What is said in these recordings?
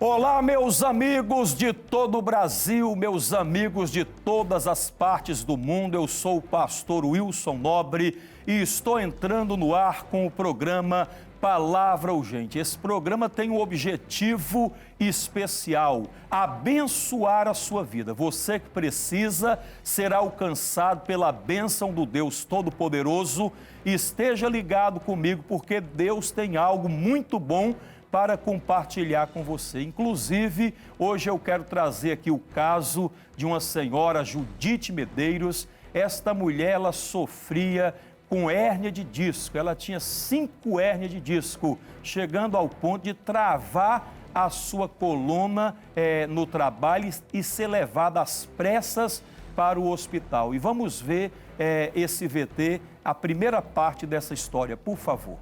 Olá, meus amigos de todo o Brasil, meus amigos de todas as partes do mundo. Eu sou o pastor Wilson Nobre e estou entrando no ar com o programa Palavra Urgente. Esse programa tem um objetivo especial: abençoar a sua vida. Você que precisa será alcançado pela bênção do Deus Todo-Poderoso. Esteja ligado comigo, porque Deus tem algo muito bom para compartilhar com você. Inclusive, hoje eu quero trazer aqui o caso de uma senhora, Judite Medeiros. Esta mulher, ela sofria com hérnia de disco. Ela tinha 5 hérnias de disco, chegando ao ponto de travar a sua coluna no trabalho e ser levada às pressas para o hospital. E vamos ver esse VT, a primeira parte dessa história, por favor.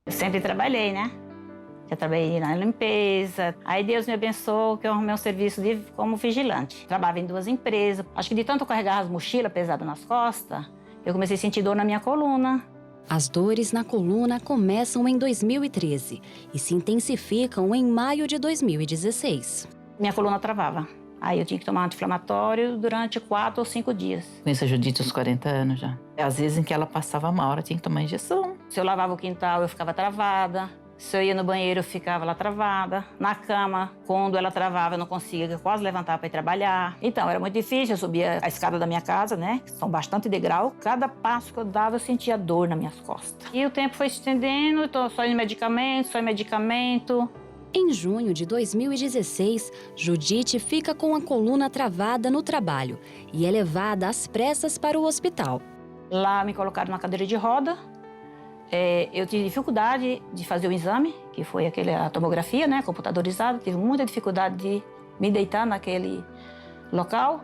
Eu sempre trabalhei, né? Eu trabalhei na limpeza. Aí Deus me abençoou que eu arrumei um serviço como vigilante. Trabalhava em 2 empresas. Acho que de tanto carregar as mochilas pesadas nas costas, eu comecei a sentir dor na minha coluna. As dores na coluna começam em 2013 e se intensificam em maio de 2016. Minha coluna travava. Aí eu tinha que tomar anti-inflamatório durante 4 ou 5 dias. Conheço a Judite uns 40 anos já. Às vezes em que ela passava mal, ela tinha que tomar injeção. Se eu lavava o quintal, eu ficava travada. Se eu ia no banheiro, eu ficava lá travada. Na cama, quando ela travava, eu não conseguia quase levantar para ir trabalhar. Então, era muito difícil. Eu subia a escada da minha casa, né? Que são bastante degrau. Cada passo que eu dava, eu sentia dor nas minhas costas. E o tempo foi se estendendo, tô só em medicamento. Em junho de 2016, Judite fica com a coluna travada no trabalho e é levada às pressas para o hospital. Lá me colocaram na cadeira de roda. Eu tive dificuldade de fazer o exame, que foi a tomografia, né, computadorizada. Tive muita dificuldade de me deitar naquele local.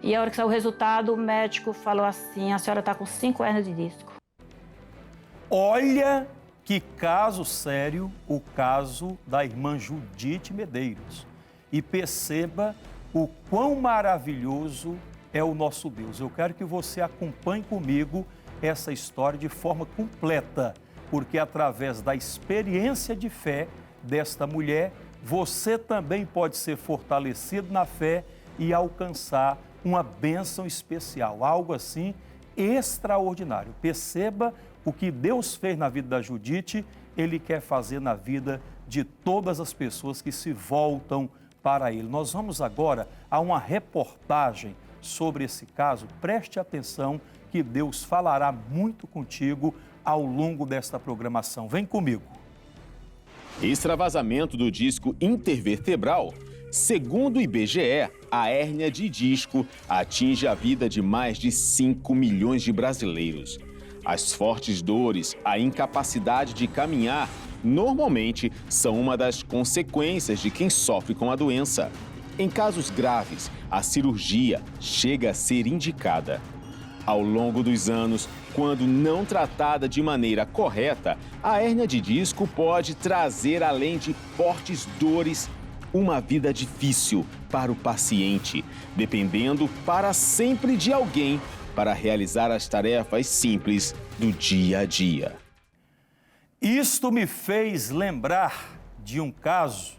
E a hora que saiu o resultado, o médico falou assim: a senhora está com 5 hérnias de disco. Olha que caso sério, o caso da irmã Judite Medeiros. E perceba o quão maravilhoso é o nosso Deus. Eu quero que você acompanhe comigo essa história de forma completa, porque através da experiência de fé desta mulher, você também pode ser fortalecido na fé e alcançar uma bênção especial, algo assim extraordinário. Perceba o que Deus fez na vida da Judite, Ele quer fazer na vida de todas as pessoas que se voltam para Ele. Nós vamos agora a uma reportagem sobre esse caso. Preste atenção que Deus falará muito contigo ao longo desta programação. Vem comigo. Extravasamento do disco intervertebral. Segundo o IBGE, a hérnia de disco atinge a vida de mais de 5 milhões de brasileiros. As fortes dores, a incapacidade de caminhar, normalmente são uma das consequências de quem sofre com a doença. Em casos graves, a cirurgia chega a ser indicada. Ao longo dos anos, quando não tratada de maneira correta, a hérnia de disco pode trazer, além de fortes dores, uma vida difícil para o paciente, dependendo para sempre de alguém para realizar as tarefas simples do dia a dia. Isto me fez lembrar de um caso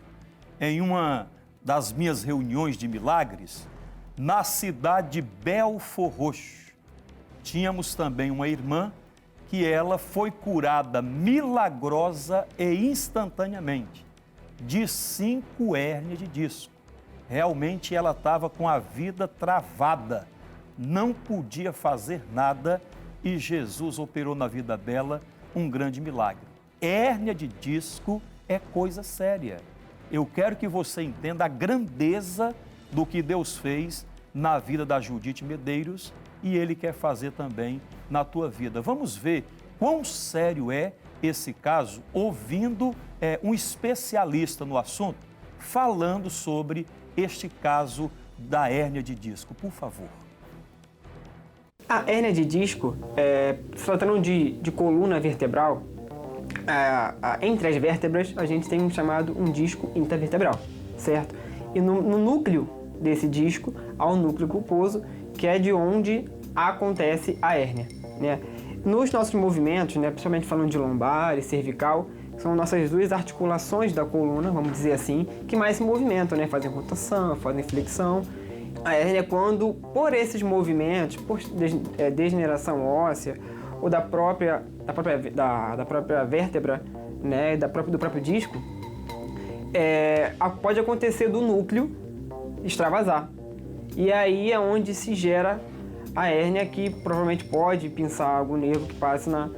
em uma das minhas reuniões de milagres, na cidade de Belford Roxo. Tínhamos também uma irmã que ela foi curada milagrosa e instantaneamente de 5 hérnias de disco. Realmente ela estava com a vida travada, não podia fazer nada e Jesus operou na vida dela um grande milagre. Hérnia de disco é coisa séria. Eu quero que você entenda a grandeza do que Deus fez na vida da Judite Medeiros e Ele quer fazer também na tua vida. Vamos ver quão sério é esse caso, ouvindo um especialista no assunto, falando sobre este caso da hérnia de disco. Por favor. A hérnia de disco, se tratando de coluna vertebral, entre as vértebras a gente tem um chamado um disco intervertebral, certo? E no núcleo desse disco há um núcleo pulposo, que é de onde acontece a hérnia, né? Nos nossos movimentos, né, principalmente falando de lombar e cervical, são nossas duas articulações da coluna, vamos dizer assim, que mais se movimentam, né? Fazem rotação, fazem flexão. A hérnia é quando, por esses movimentos, por degeneração óssea ou da própria vértebra, né? do próprio disco, pode acontecer do núcleo extravasar. E aí é onde se gera a hérnia, que provavelmente pode pinçar algum nervo que passe na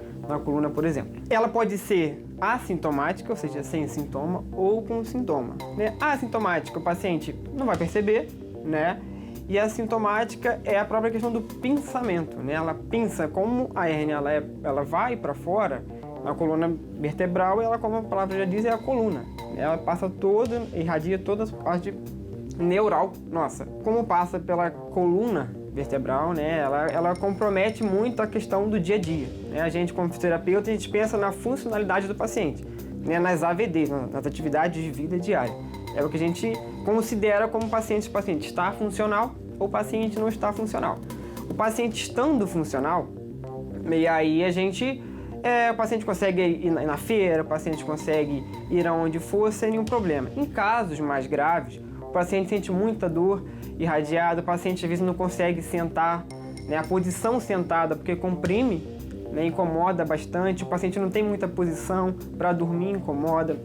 coluna, por exemplo. Ela pode ser assintomática, ou seja, sem sintoma, ou com sintoma, né? Assintomática, o paciente não vai perceber, né? E a sintomática é a própria questão do pinçamento, né? Ela pinça, como a hérnia ela vai para fora, na coluna vertebral, ela, como a palavra já diz, é a coluna. Ela passa toda, irradia toda a parte neural nossa. Como passa pela coluna vertebral, né? Ela compromete muito a questão do dia a dia, né? A gente, como fisioterapeuta, a gente pensa na funcionalidade do paciente, né? Nas AVDs, nas atividades de vida diária. É o que a gente considera como paciente. O paciente está funcional ou o paciente não está funcional. O paciente estando funcional, e aí o paciente consegue ir na feira, o paciente consegue ir aonde for sem nenhum problema. Em casos mais graves, o paciente sente muita dor irradiada, o paciente às vezes não consegue sentar, né? A posição sentada, porque comprime, né? Incomoda bastante, o paciente não tem muita posição para dormir, incomoda,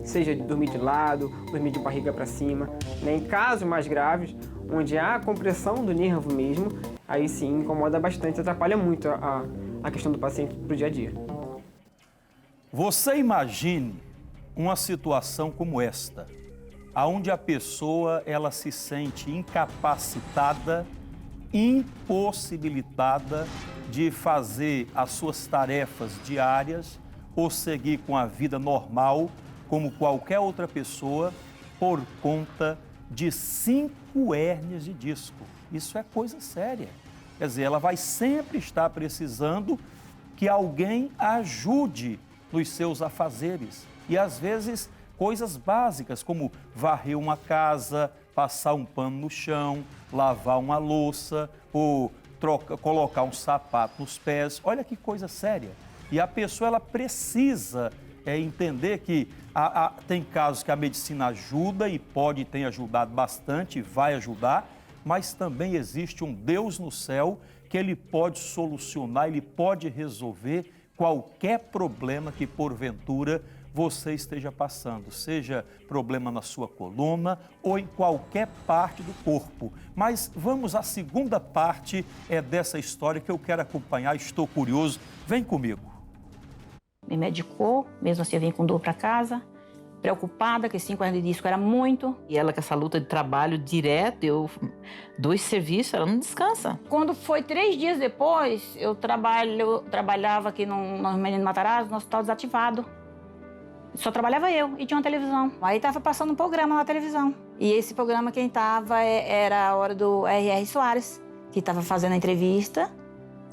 seja de dormir de lado, dormir de barriga para cima, né? Em casos mais graves, onde há compressão do nervo mesmo, aí sim incomoda bastante, atrapalha muito a questão do paciente para o dia a dia. Você imagine uma situação como esta, onde a pessoa ela se sente incapacitada, impossibilitada de fazer as suas tarefas diárias ou seguir com a vida normal, como qualquer outra pessoa, por conta de 5 hérnias de disco. Isso é coisa séria. Quer dizer, ela vai sempre estar precisando que alguém a ajude nos seus afazeres. E às vezes coisas básicas, como varrer uma casa, passar um pano no chão, lavar uma louça ou colocar um sapato nos pés. Olha que coisa séria. E a pessoa ela precisa entender que tem casos que a medicina ajuda e tem ajudado bastante, vai ajudar, mas também existe um Deus no céu que Ele pode solucionar, Ele pode resolver qualquer problema que porventura você esteja passando, seja problema na sua coluna ou em qualquer parte do corpo. Mas vamos à segunda parte dessa história que eu quero acompanhar, estou curioso. Vem comigo. Me medicou, mesmo assim eu vim com dor para casa, preocupada, que 5 hérnias de disco era muito. E ela com essa luta de trabalho direto, 2 serviços, ela não descansa. Quando foi 3 dias depois, eu trabalhava aqui no Menino Matarazzo, no hospital desativado. Só trabalhava eu e tinha uma televisão. Aí estava passando um programa na televisão. E esse programa quem estava era a hora do R.R. Soares, que estava fazendo a entrevista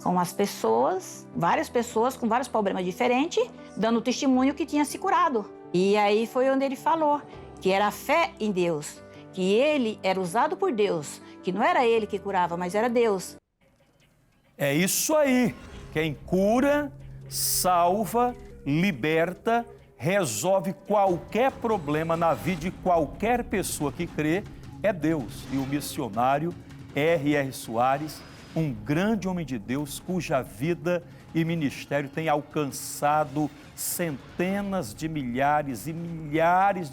com as pessoas, várias pessoas com vários problemas diferentes, dando testemunho que tinha se curado. E aí foi onde ele falou que era a fé em Deus, que ele era usado por Deus, que não era ele que curava, mas era Deus. É isso aí. Quem cura, salva, liberta, resolve qualquer problema na vida de qualquer pessoa que crê é Deus. E o missionário R.R. Soares, um grande homem de Deus, cuja vida e ministério tem alcançado centenas de milhares e milhares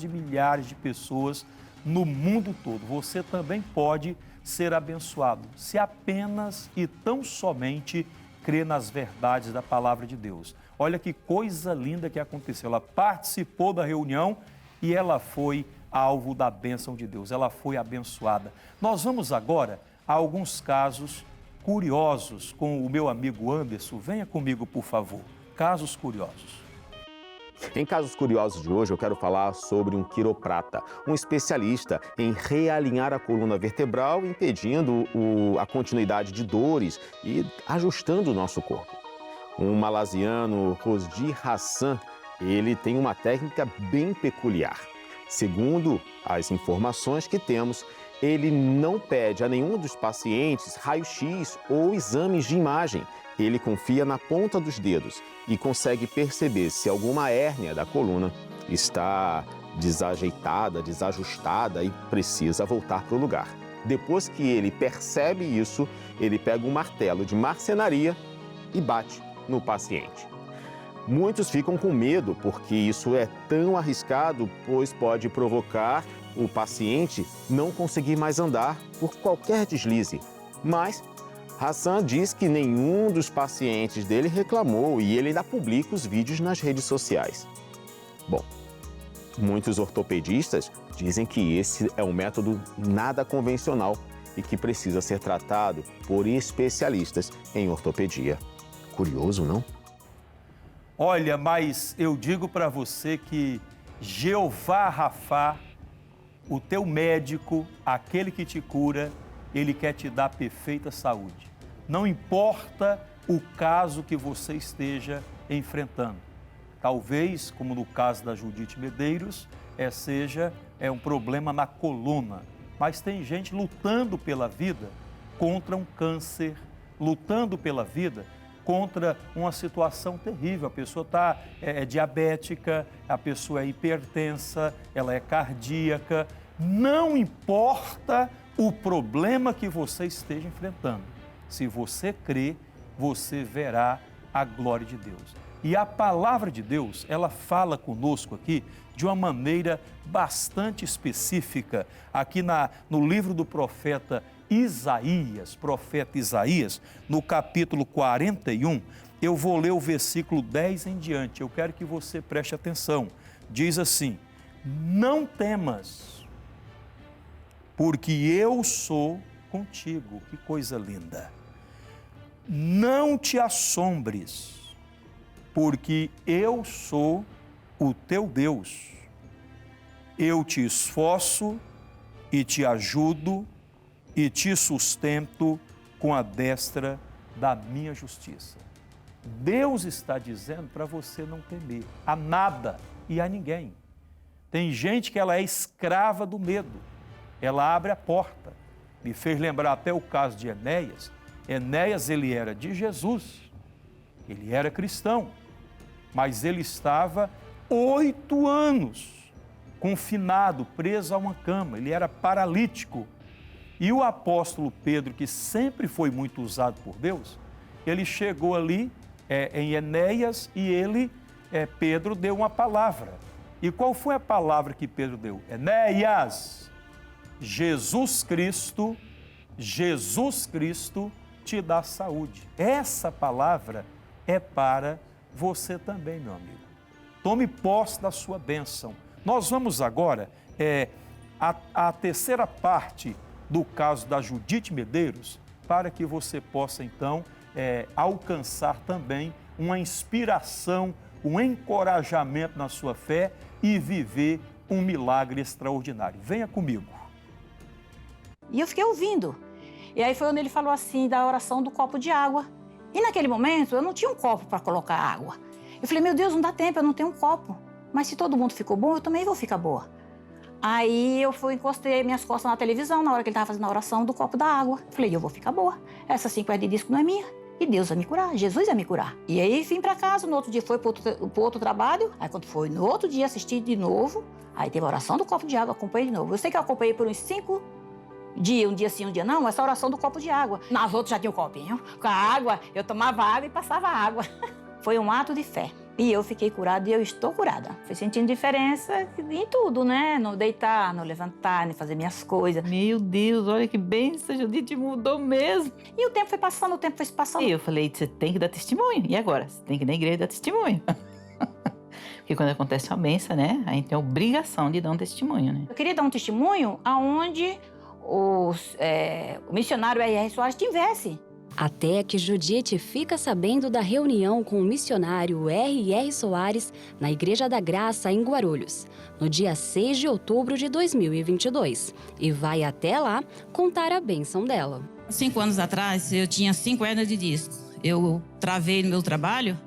de pessoas no mundo todo. Você também pode ser abençoado se apenas e tão somente crer nas verdades da palavra de Deus. Olha que coisa linda que aconteceu. Ela participou da reunião e ela foi alvo da bênção de Deus. Ela foi abençoada. Nós vamos agora a alguns casos curiosos com o meu amigo Anderson. Venha comigo, por favor. Casos curiosos. Em Casos Curiosos de hoje, eu quero falar sobre um quiroprata, um especialista em realinhar a coluna vertebral, impedindo a continuidade de dores e ajustando o nosso corpo. Um malasiano, Rosdi Hassan, ele tem uma técnica bem peculiar. Segundo as informações que temos, ele não pede a nenhum dos pacientes raio-x ou exames de imagem. Ele confia na ponta dos dedos e consegue perceber se alguma hérnia da coluna está desajeitada, desajustada e precisa voltar para o lugar. Depois que ele percebe isso, ele pega um martelo de marcenaria e bate no paciente. Muitos ficam com medo porque isso é tão arriscado, pois pode provocar o paciente não conseguir mais andar por qualquer deslize. Mas Hassan diz que nenhum dos pacientes dele reclamou e ele ainda publica os vídeos nas redes sociais. Bom, muitos ortopedistas dizem que esse é um método nada convencional e que precisa ser tratado por especialistas em ortopedia. Curioso, não? Olha, mas eu digo para você que Jeová Rafá, o teu médico, aquele que te cura, ele quer te dar perfeita saúde. Não importa o caso que você esteja enfrentando. Talvez, como no caso da Judite Medeiros, seja um problema na coluna. Mas tem gente lutando pela vida contra um câncer, lutando pela vida contra uma situação terrível. A pessoa está diabética, a pessoa é hipertensa, ela é cardíaca. Não importa o problema que você esteja enfrentando. Se você crê, você verá a glória de Deus. E a palavra de Deus, ela fala conosco aqui de uma maneira bastante específica. Aqui no livro do profeta Isaías, no capítulo 41, eu vou ler o versículo 10 em diante. Eu quero que você preste atenção. Diz assim: não temas, porque eu sou contigo. Que coisa linda. Não te assombres, porque eu sou o teu Deus. Eu te esforço e te ajudo e te sustento com a destra da minha justiça. Deus está dizendo para você não temer a nada e a ninguém. Tem gente que ela é escrava do medo. Ela abre a porta. Me fez lembrar até o caso de Enéas. Enéas, ele era de Jesus. Ele era cristão. Mas ele estava 8 anos confinado, preso a uma cama. Ele era paralítico. E o apóstolo Pedro, que sempre foi muito usado por Deus, ele chegou ali em Enéas e Pedro deu uma palavra. E qual foi a palavra que Pedro deu? Enéas, Jesus Cristo te dá saúde. Essa palavra é para você também, meu amigo. Tome posse da sua bênção. Nós vamos agora a terceira parte do caso da Judite Medeiros, para que você possa, então, alcançar também uma inspiração, um encorajamento na sua fé e viver um milagre extraordinário. Venha comigo. E eu fiquei ouvindo. E aí foi onde ele falou assim, da oração do copo de água. E naquele momento, eu não tinha um copo para colocar água. Eu falei, meu Deus, não dá tempo, eu não tenho um copo. Mas se todo mundo ficou bom, eu também vou ficar boa. Aí eu encostei minhas costas na televisão, na hora que ele estava fazendo a oração do copo da água. Falei, eu vou ficar boa. Essa 5 hernias de disco não é minha. E Deus vai me curar, Jesus vai me curar. E aí vim para casa, no outro dia foi para outro trabalho. Aí quando foi no outro dia, assisti de novo. Aí teve a oração do copo de água, acompanhei de novo. Eu sei que eu acompanhei por uns 5 dias, um dia sim, um dia não, essa oração do copo de água. Nas outras já tinha um copinho com a água, eu tomava água e passava água. Foi um ato de fé. E eu fiquei curada e eu estou curada. Fui sentindo diferença em tudo, né? No deitar, no levantar, no fazer minhas coisas. Meu Deus, olha que bênção, Judite mudou mesmo. E o tempo foi passando, o tempo foi se passando. E eu falei, você tem que dar testemunho. E agora? Você tem que ir na igreja dar testemunho. Porque quando acontece uma bênção, né? A gente tem a obrigação de dar um testemunho, né? Eu queria dar um testemunho aonde o missionário R.R. Soares tivesse. Até que Judite fica sabendo da reunião com o missionário R.R. Soares na Igreja da Graça, em Guarulhos, no dia 6 de outubro de 2022. E vai até lá contar a bênção dela. 5 anos atrás, eu tinha 5 hernias de disco. Eu travei no meu trabalho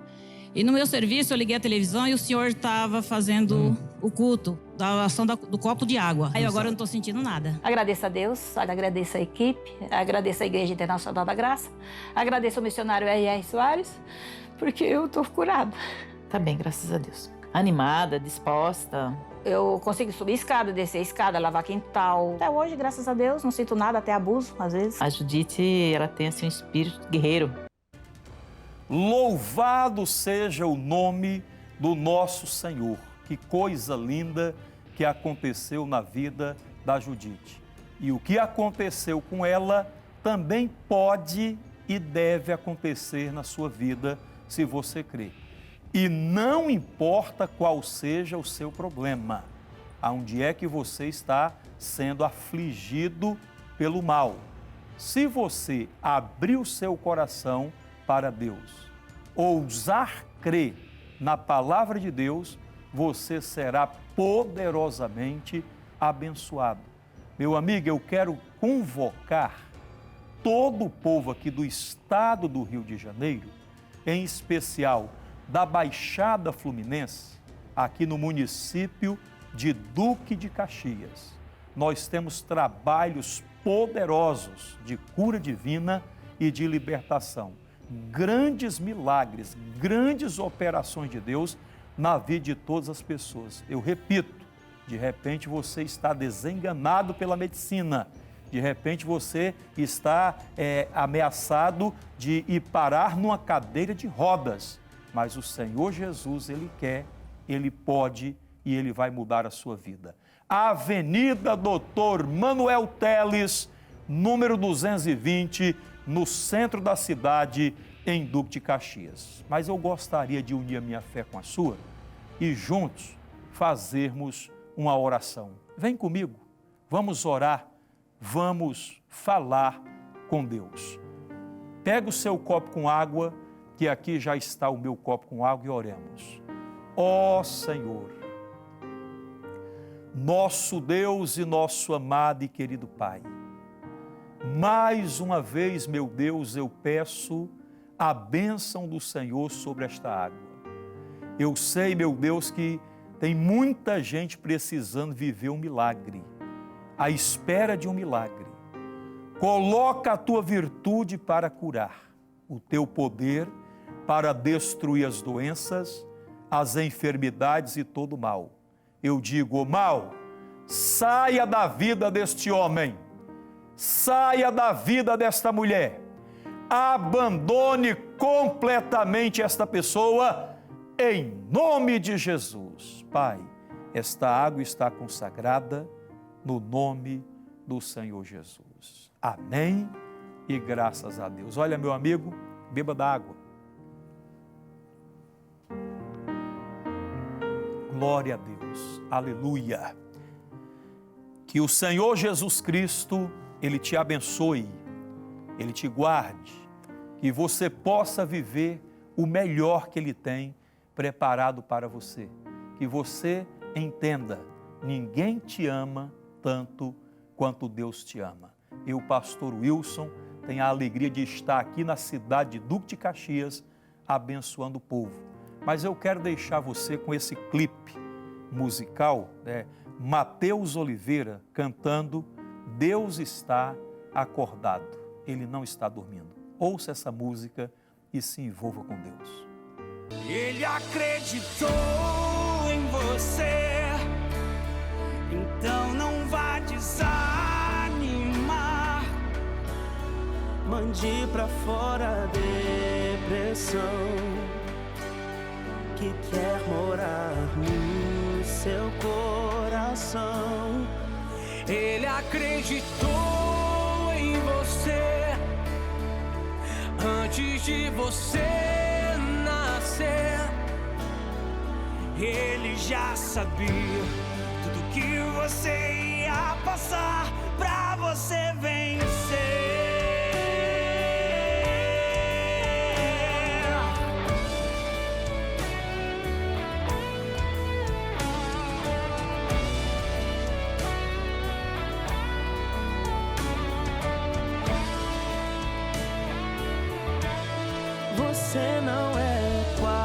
e no meu serviço eu liguei a televisão e o senhor estava fazendo o culto, da oração do copo de água. Aí agora eu não estou sentindo nada. Agradeço a Deus, agradeço a equipe, agradeço a Igreja Internacional da Graça, agradeço ao missionário R.R. Soares, porque eu estou curada. Tá bem, graças a Deus. Animada, disposta. Eu consigo subir escada, descer escada, lavar quintal. Até hoje, graças a Deus, não sinto nada, até abuso, às vezes. A Judite, ela tem assim um espírito guerreiro. Louvado seja o nome do nosso Senhor. Que coisa linda que aconteceu na vida da Judite. E o que aconteceu com ela também pode e deve acontecer na sua vida, se você crer. E não importa qual seja o seu problema, aonde é que você está sendo afligido pelo mal. Se você abrir o seu coração para Deus, ousar crer na palavra de Deus, você será poderosamente abençoado. Meu amigo, eu quero convocar todo o povo aqui do estado do Rio de Janeiro, em especial da Baixada Fluminense, aqui no município de Duque de Caxias. Nós temos trabalhos poderosos de cura divina e de libertação. Grandes milagres, grandes operações de Deus na vida de todas as pessoas. Eu repito, de repente você está desenganado pela medicina, de repente você está ameaçado de ir parar numa cadeira de rodas, mas o Senhor Jesus, Ele quer, Ele pode e Ele vai mudar a sua vida. Avenida Doutor Manuel Teles, número 220, no centro da cidade, em Duque de Caxias. Mas eu gostaria de unir a minha fé com a sua e juntos fazermos uma oração. Vem comigo, vamos orar, vamos falar com Deus. Pega o seu copo com água, que aqui já está o meu copo com água, e oremos. Ó Senhor, nosso Deus e nosso amado e querido Pai, mais uma vez, meu Deus, eu peço a bênção do Senhor sobre esta água. Eu sei, meu Deus, que tem muita gente precisando viver um milagre, à espera de um milagre. Coloca a tua virtude para curar, o teu poder para destruir as doenças, as enfermidades e todo o mal. Eu digo, o mal, saia da vida deste homem, saia da vida desta mulher, abandone completamente esta pessoa, em nome de Jesus. Pai, esta água está consagrada no nome do Senhor Jesus. Amém e graças a Deus. Olha, meu amigo, beba da água. Glória a Deus, aleluia. Que o Senhor Jesus Cristo, Ele te abençoe, Ele te guarde, que você possa viver o melhor que Ele tem preparado para você. Que você entenda, ninguém te ama tanto quanto Deus te ama. Eu, pastor Wilson, tenho a alegria de estar aqui na cidade de Duque de Caxias, abençoando o povo. Mas eu quero deixar você com esse clipe musical, Mateus Oliveira cantando Deus está acordado, Ele não está dormindo. Ouça essa música e se envolva com Deus. Ele acreditou em você, então não vá desanimar. Mande pra fora a depressão que quer morar no seu coração. Ele acreditou em você antes de você nascer. Ele já sabia tudo que você ia passar pra você vencer. Você não é quase